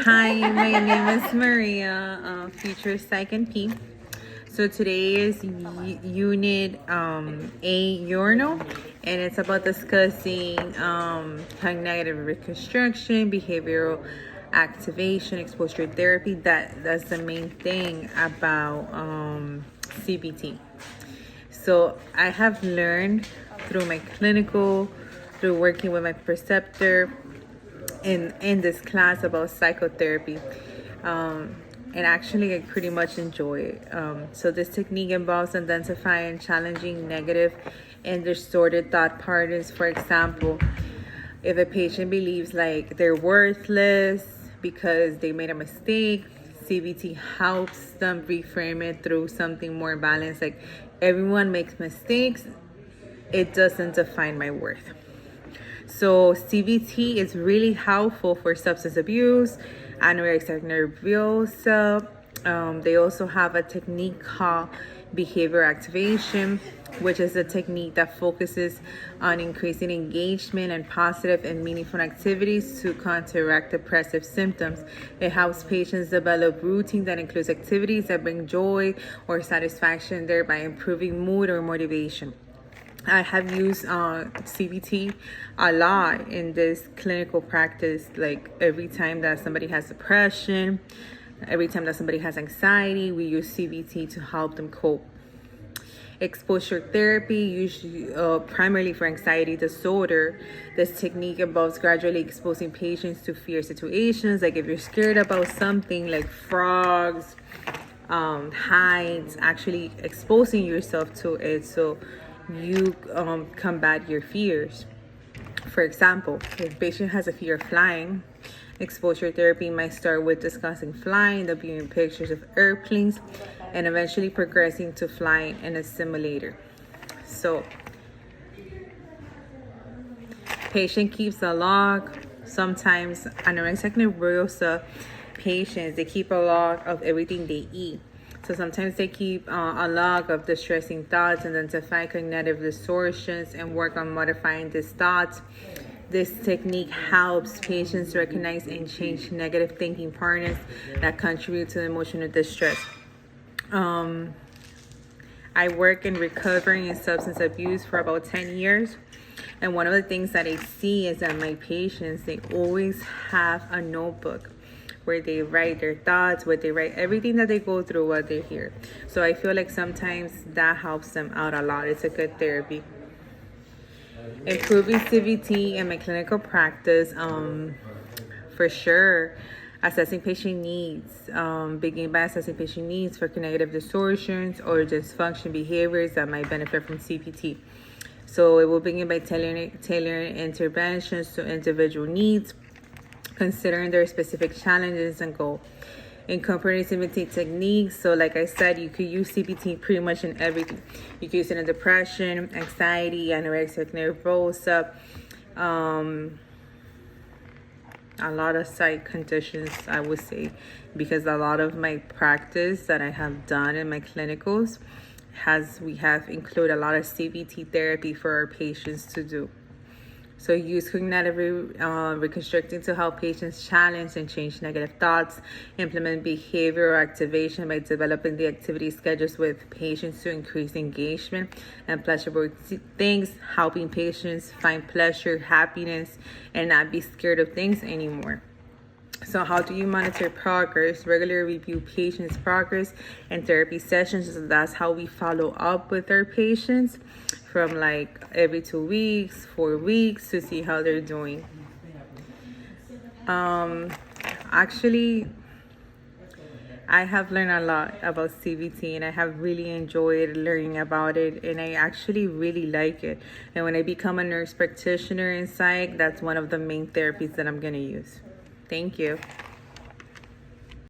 Hi, my name is Maria, future Psych and P. So today is unit A urinal, and it's about discussing cognitive reconstruction, behavioral activation, exposure therapy. That's the main thing about CBT. So I have learned through my clinical, through working with my preceptor in this class about psychotherapy. And actually I pretty much enjoy it. So this technique involves identifying challenging, negative, and distorted thought patterns. For example, if a patient believes like they're worthless because they made a mistake, CBT helps them reframe it through something more balanced, like everyone makes mistakes, it doesn't define my worth. So CBT is really helpful for substance abuse, anorexia nervosa. They also have a technique called behavior activation, which is a technique that focuses on increasing engagement and positive and meaningful activities to counteract depressive symptoms. It helps patients develop routine that includes activities that bring joy or satisfaction, thereby improving mood or motivation. I have used CBT a lot in this clinical practice. Like every time that somebody has depression, every time that somebody has anxiety, we use CBT to help them cope. Exposure therapy, usually primarily for anxiety disorder. This technique involves gradually exposing patients to fear situations. Like if you're scared about something like frogs, heights, actually exposing yourself to it so you combat your fears. For example, if a patient has a fear of flying, exposure therapy might start with discussing flying, the viewing pictures of airplanes, and eventually progressing to flying in a simulator. So, patient keeps a log. Sometimes anorexia nervosa patients, they keep a log of everything they eat. So sometimes they keep a log of distressing thoughts, identify cognitive distortions, and work on modifying these thoughts. This technique helps patients recognize and change negative thinking patterns that contribute to emotional distress. I work in recovering and substance abuse for about 10 years. And one of the things that I see is that my patients, they always have a notebook where they write their thoughts, where they write everything that they go through while they're here. So I feel like sometimes that helps them out a lot. It's a good therapy. Improving CBT in my clinical practice, for sure. Assessing patient needs. Begin by assessing patient needs for cognitive distortions or dysfunction behaviors that might benefit from CBT. So it will begin by tailoring interventions to individual needs, considering their specific challenges and goals. Incorporating CBT techniques. So like I said, you could use CBT pretty much in everything. You could use it in depression, anxiety, anorexia nervosa, a lot of psych conditions, I would say, because a lot of my practice that I have done in my clinicals we have included a lot of CBT therapy for our patients to do. So use cognitive reconstructing to help patients challenge and change negative thoughts, implement behavioral activation by developing the activity schedules with patients to increase engagement and pleasurable things, helping patients find pleasure, happiness, and not be scared of things anymore. So how do you monitor progress? Regularly review patients' progress and therapy sessions. So that's how we follow up with our patients from like every 2 weeks, 4 weeks to see how they're doing. Actually, I have learned a lot about CBT and I have really enjoyed learning about it, and I actually really like it. And when I become a nurse practitioner in psych, that's one of the main therapies that I'm going to use. Thank you.